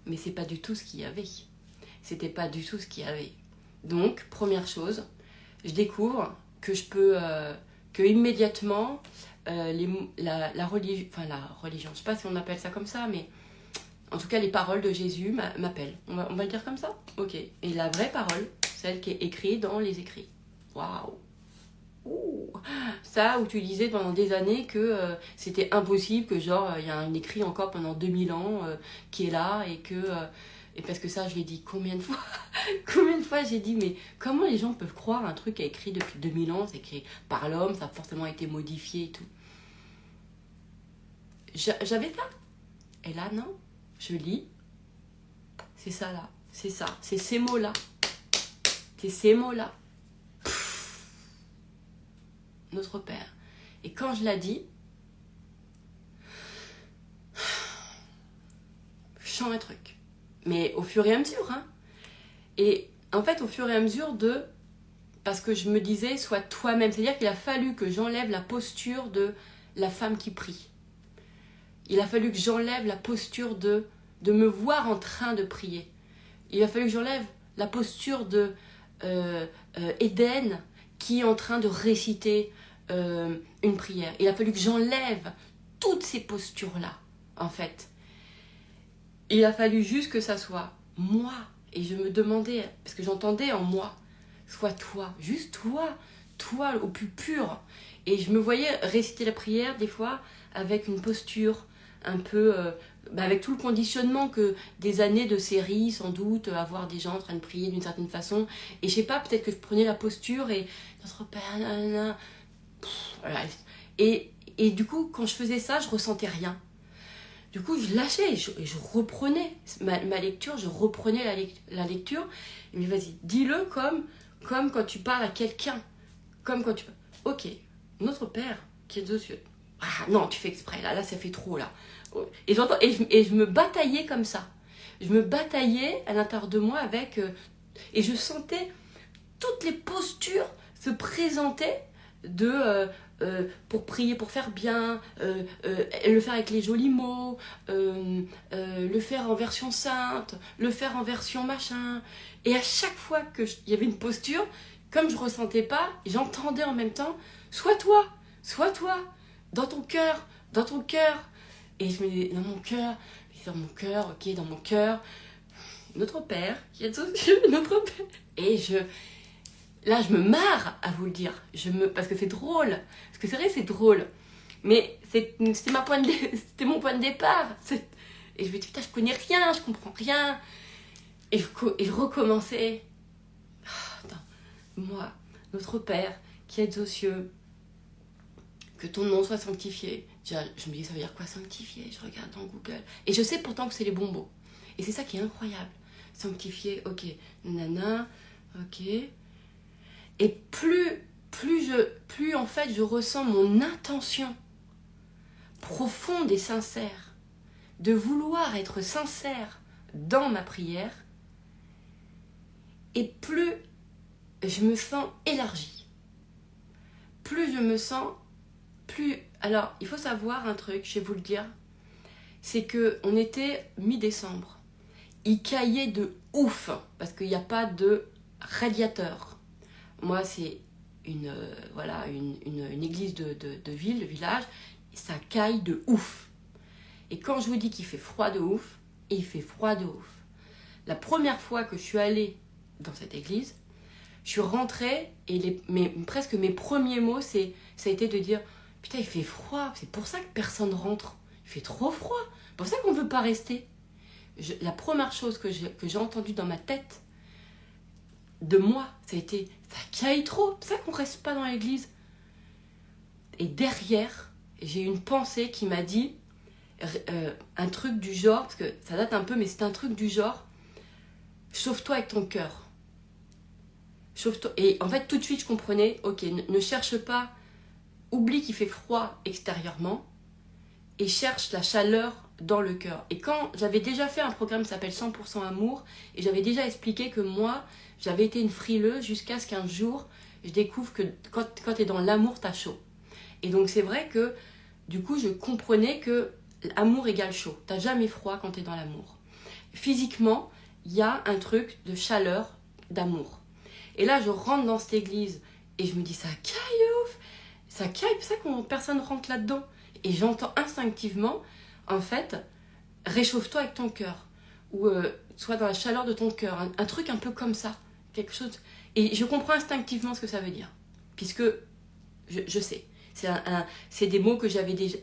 Mais c'est pas du tout ce qu'il y avait. C'était pas du tout ce qu'il y avait. Donc, première chose, je découvre que je peux, que immédiatement, la religion, je sais pas si on appelle ça comme ça, mais en tout cas, les paroles de Jésus m'appellent. On va le dire comme ça? Ok. Et la vraie parole, celle qui est écrite dans les écrits. Waouh! Ça, où tu disais pendant des années que c'était impossible, que genre, il y a un écrit encore pendant 2000 ans qui est là et que... Et parce que ça, je l'ai dit combien de fois? Combien de fois j'ai dit, mais comment les gens peuvent croire un truc qui est écrit depuis 2000 ans, c'est écrit par l'homme, ça a forcément été modifié et tout. J'avais ça. Et là, non. Je lis. C'est ça là. C'est ça. C'est ces mots-là. C'est ces mots-là. Notre Père. Et quand je l'ai dit, je sens un truc. Mais au fur et à mesure, hein. Et en fait, au fur et à mesure parce que je me disais, sois toi-même. C'est-à-dire qu'il a fallu que j'enlève la posture de la femme qui prie. Il a fallu que j'enlève la posture de me voir en train de prier. Il a fallu que j'enlève la posture de Éden qui est en train de réciter une prière. Il a fallu que j'enlève toutes ces postures-là, en fait. Il a fallu juste que ça soit moi. Et je me demandais, parce que j'entendais en moi, sois toi, juste toi au plus pur. Et je me voyais réciter la prière des fois avec une posture un peu, avec tout le conditionnement que des années de série, sans doute, avoir des gens en train de prier d'une certaine façon. Et je sais pas, peut-être que je prenais la posture et Notre Père, voilà. Et du coup, quand je faisais ça, je ressentais rien. Du coup, je lâchais et je reprenais ma lecture, je reprenais la lecture. Mais vas-y, dis-le comme quand tu parles à quelqu'un. Comme quand tu parles. Ok, Notre Père qui est aux cieux. Ah non, tu fais exprès, là ça fait trop, là. Et je me bataillais comme ça. Je me bataillais à l'intérieur de moi avec... et je sentais toutes les postures se présenter de pour prier, pour faire bien, le faire avec les jolis mots, le faire en version sainte, le faire en version machin. Et à chaque fois qu'il y avait une posture, comme je ressentais pas, j'entendais en même temps, sois toi, dans ton cœur, dans ton cœur. Et je me disais, dans mon cœur, ok, dans mon cœur, notre Père, qui est aux cieux, notre Père. Et là, je me marre à vous le dire, parce que c'est drôle, parce que c'est vrai, c'est drôle, mais c'était mon point de départ. Et je me dis, putain, je connais rien, je comprends rien. Et je recommençais. Attends, moi, notre Père, qui êtes aux cieux, que ton nom soit sanctifié. Déjà, je me dis, ça veut dire quoi sanctifié? Je regarde dans Google. Et je sais pourtant que c'est les bons mots. Et c'est ça qui est incroyable. Sanctifié, ok. Nana, ok. Et plus en fait je ressens mon intention profonde et sincère de vouloir être sincère dans ma prière, et plus je me sens élargie. Plus je me sens, Alors, il faut savoir un truc, je vais vous le dire, c'est qu'on était mi-décembre. Il caillait de ouf, parce qu'il n'y a pas de radiateur. Moi, c'est une église de ville, de village, ça caille de ouf. Et quand je vous dis qu'il fait froid de ouf, il fait froid de ouf. La première fois que je suis allée dans cette église, je suis rentrée et presque mes premiers mots, ça a été de dire « Putain, il fait froid, c'est pour ça que personne rentre. Il fait trop froid, c'est pour ça qu'on ne veut pas rester. » La première chose que j'ai entendue dans ma tête, de moi, ça a été « Ça caille trop, c'est ça qu'on ne reste pas dans l'église. » Et derrière, j'ai eu une pensée qui m'a dit un truc du genre, parce que ça date un peu, mais c'est un truc du genre « Chauffe-toi avec ton cœur. » Et en fait, tout de suite, je comprenais, ok, ne cherche pas, oublie qu'il fait froid extérieurement et cherche la chaleur dans le cœur. Et quand j'avais déjà fait un programme qui s'appelle 100% Amour, et j'avais déjà expliqué que moi, j'avais été une frileuse jusqu'à ce qu'un jour, je découvre que quand tu es dans l'amour, tu as chaud. Et donc, c'est vrai que, du coup, je comprenais que l'amour égale chaud. Tu n'as jamais froid quand tu es dans l'amour. Physiquement, il y a un truc de chaleur, d'amour. Et là, je rentre dans cette église et je me dis, ça caille ouf, ça caille, c'est pour ça que personne ne rentre là-dedans. Et j'entends instinctivement, en fait, réchauffe-toi avec ton cœur. Ou sois dans la chaleur de ton cœur. Un truc un peu comme ça. Quelque chose. Et je comprends instinctivement ce que ça veut dire. Puisque je sais. C'est des mots que j'avais dit,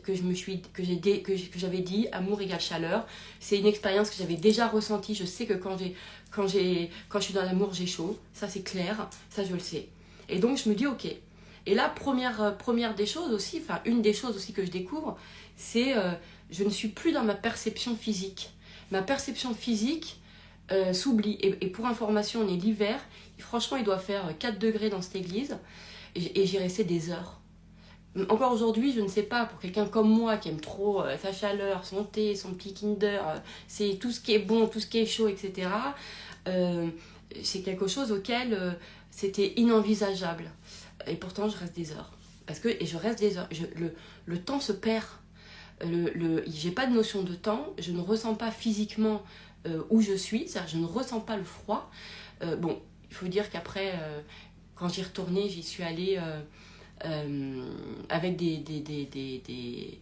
amour égale chaleur. C'est une expérience que j'avais déjà ressentie. Je sais que quand je suis dans l'amour, j'ai chaud. Ça, c'est clair. Ça, je le sais. Et donc, je me dis, ok. Et là, première des choses aussi, enfin, une des choses aussi que je découvre, c'est je ne suis plus dans ma perception physique. Ma perception physique s'oublie. Et pour information, on est l'hiver. Franchement, il doit faire 4 degrés dans cette église. Et j'y restais des heures. Encore aujourd'hui, je ne sais pas, pour quelqu'un comme moi qui aime trop sa chaleur, son thé, son petit Kinder, c'est tout ce qui est bon, tout ce qui est chaud, etc. C'est quelque chose auquel c'était inenvisageable. Et pourtant, je reste des heures. Et je reste des heures. Le temps se perd. J'ai pas de notion de temps. Je ne ressens pas physiquement où je suis. C'est-à-dire, je ne ressens pas le froid. Bon, il faut dire qu'après, quand j'y retournais, j'y suis allée... avec des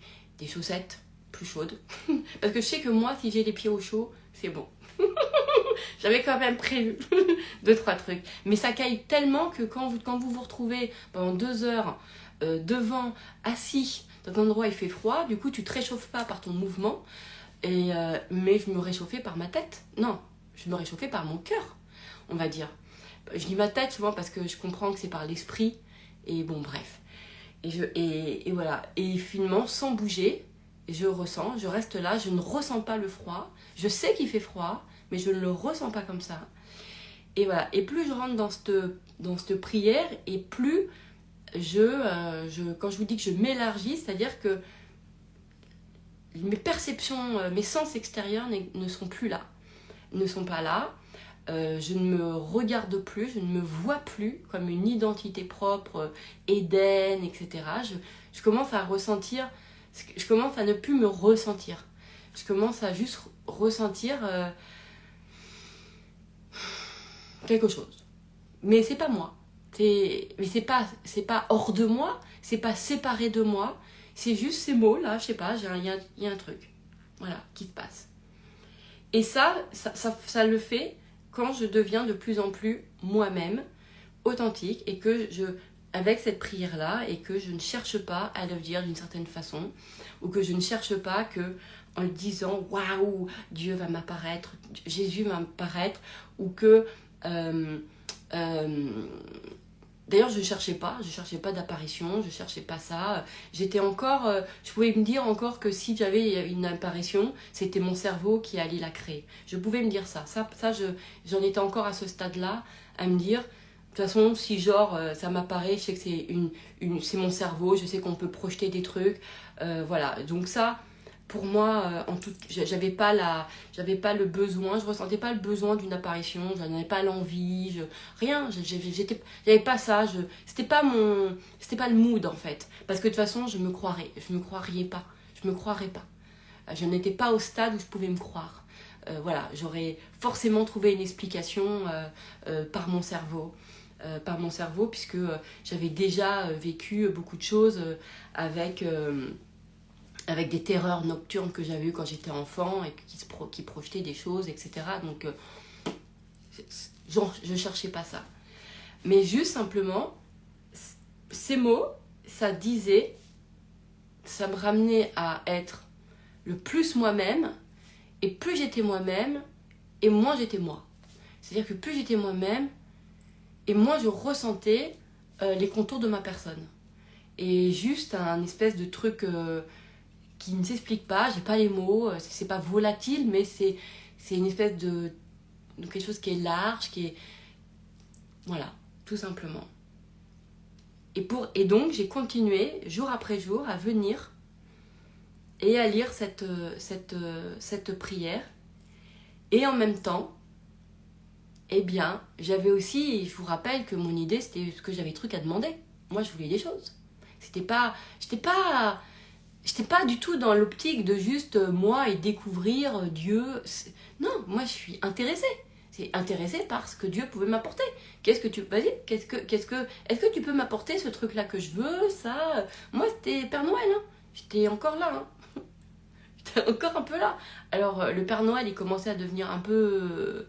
chaussettes plus chaudes. Parce que je sais que moi, si j'ai les pieds au chaud, c'est bon. J'avais quand même prévu 2-3 trucs. Mais ça caille tellement que quand vous vous retrouvez pendant 2 heures devant, assis, dans un endroit où il fait froid, du coup, tu te réchauffes pas par ton mouvement, mais je me réchauffais par ma tête. Non, je me réchauffais par mon cœur, on va dire. Je dis ma tête souvent parce que je comprends que c'est par l'esprit. Et bon, bref. Et voilà. Et finalement, sans bouger, je ressens, je reste là, je ne ressens pas le froid. Je sais qu'il fait froid, mais je ne le ressens pas comme ça. Et voilà. Et plus je rentre dans cette prière, et plus quand je vous dis que je m'élargis, c'est-à-dire que mes perceptions, mes sens extérieurs ne sont plus là. Ne sont pas là. je ne me regarde plus, je ne me vois plus comme une identité propre, Éden, etc. Je commence à ressentir, je commence à ne plus me ressentir. Je commence à juste ressentir quelque chose. Mais c'est pas moi. Mais c'est pas hors de moi, c'est pas séparé de moi. C'est juste ces mots là, je sais pas, il y a un truc. Voilà, qui se passe. Et ça le fait quand je deviens de plus en plus moi-même, authentique, et que avec cette prière-là, et que je ne cherche pas à le dire d'une certaine façon, ou que je ne cherche pas que en le disant, waouh, Dieu va m'apparaître, Jésus va m'apparaître, ou que... D'ailleurs, je cherchais pas d'apparition, je cherchais pas ça. J'étais encore, je pouvais me dire encore que si j'avais une apparition, c'était mon cerveau qui allait la créer. Je pouvais me dire ça. J'en étais encore à ce stade-là, à me dire, de toute façon, si genre ça m'apparaît, je sais que c'est mon cerveau, je sais qu'on peut projeter des trucs, voilà. Donc ça, pour moi, j'avais pas le besoin, je ressentais pas le besoin d'une apparition, je n'avais pas l'envie, rien, j'avais pas ça, c'était pas le mood en fait, parce que de toute façon je me croirais pas, je n'étais pas au stade où je pouvais me croire. Voilà, j'aurais forcément trouvé une explication par mon cerveau, puisque j'avais déjà vécu beaucoup de choses avec des terreurs nocturnes que j'avais eues quand j'étais enfant et qui projetaient des choses, etc. Donc, je cherchais pas ça. Mais juste simplement, ces mots, ça me ramenait à être le plus moi-même, et plus j'étais moi-même, et moins j'étais moi. C'est-à-dire que plus j'étais moi-même, et moins je ressentais les contours de ma personne. Et juste un espèce de truc... qui ne s'explique pas, j'ai pas les mots, c'est pas volatile, mais c'est une espèce de quelque chose qui est large, qui est... Voilà, tout simplement. Et donc, j'ai continué, jour après jour, à venir et à lire cette prière. Et en même temps, eh bien, j'avais aussi, je vous rappelle que mon idée, c'était que j'avais des trucs à demander. Moi, je voulais des choses. J'étais pas du tout dans l'optique de juste moi et découvrir Dieu. Non, moi je suis intéressée. C'est intéressée par ce que Dieu pouvait m'apporter. Vas-y, est-ce que tu peux m'apporter ce truc-là que je veux, ça? Moi c'était Père Noël, hein. J'étais encore là, hein. J'étais encore un peu là. Alors le Père Noël, il commençait à devenir un peu...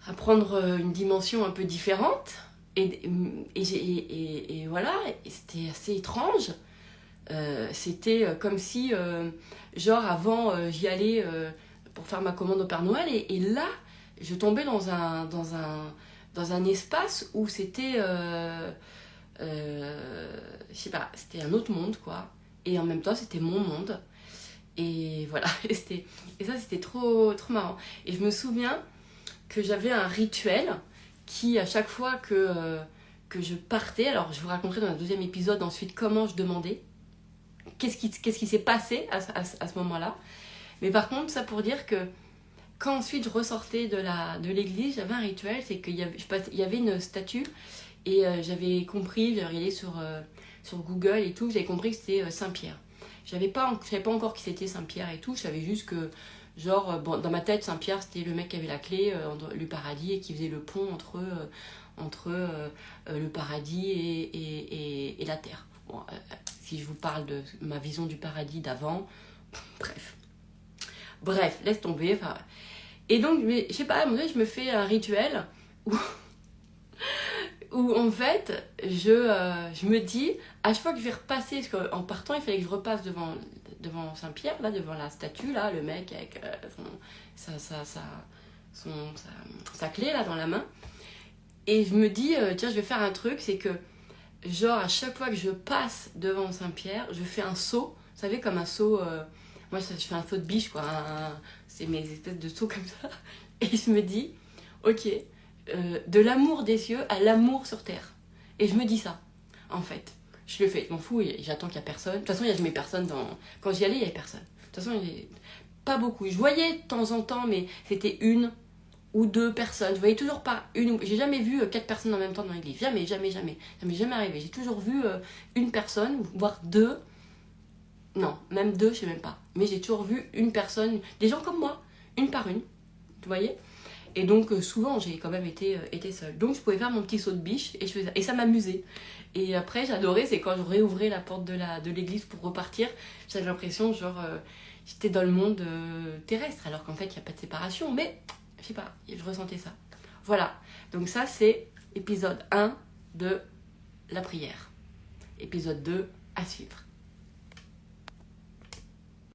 à prendre une dimension un peu différente. Et voilà, et c'était assez étrange. C'était comme si, genre avant, j'y allais pour faire ma commande au Père Noël, et là, je tombais dans un espace où c'était, je sais pas, c'était un autre monde, quoi. Et en même temps, c'était mon monde. Et voilà, et ça, c'était trop, trop marrant. Et je me souviens que j'avais un rituel qui, à chaque fois que je partais, alors je vous raconterai dans un deuxième épisode ensuite comment je demandais, qu'est-ce qui s'est passé à ce moment-là. Mais par contre, ça pour dire que quand ensuite je ressortais de l'église, j'avais un rituel, c'est qu'il y avait une statue, et j'avais regardé sur Google et tout, j'avais compris que c'était Saint-Pierre. Je savais pas encore qui c'était Saint-Pierre et tout, je savais juste que, genre, dans ma tête, Saint-Pierre, c'était le mec qui avait la clé du paradis et qui faisait le pont entre le paradis et la terre. Bon, si je vous parle de ma vision du paradis d'avant, bref, laisse tomber. Enfin, et donc, je sais pas, à un moment donné, je me fais un rituel où en fait, je me dis, à chaque fois que je vais repasser, parce qu'en partant, il fallait que je repasse devant Saint-Pierre, là, devant la statue, là, le mec avec sa clé là dans la main. Et je me dis, tiens, je vais faire un truc, c'est que, genre, à chaque fois que je passe devant Saint-Pierre, je fais un saut, vous savez, comme un saut, moi je fais un saut de biche, quoi, c'est mes espèces de sauts comme ça, et je me dis, ok, de l'amour des cieux à l'amour sur terre. Et je me dis ça, en fait. Je le fais, je m'en fous, j'attends qu'il n'y a personne. De toute façon, il n'y a jamais personne quand j'y allais, il n'y avait personne. De toute façon, pas beaucoup. Je voyais de temps en temps, mais c'était une ou 2 personnes. Je voyais toujours pas une. J'ai jamais vu 4 personnes en même temps dans l'église. Jamais, jamais, jamais. Ça m'est jamais arrivé. J'ai toujours vu une personne, voire 2. Non, même 2, je sais même pas. Mais j'ai toujours vu une personne, des gens comme moi, une par une. Vous voyez? Et donc souvent j'ai quand même été seule. Donc je pouvais faire mon petit saut de biche et, et ça m'amusait. Et après j'adorais, c'est quand je réouvrais la porte de l'église pour repartir, j'avais l'impression genre j'étais dans le monde terrestre alors qu'en fait il n'y a pas de séparation. Mais je sais pas, je ressentais ça. Voilà, donc ça c'est épisode 1 de la prière. Épisode 2 à suivre.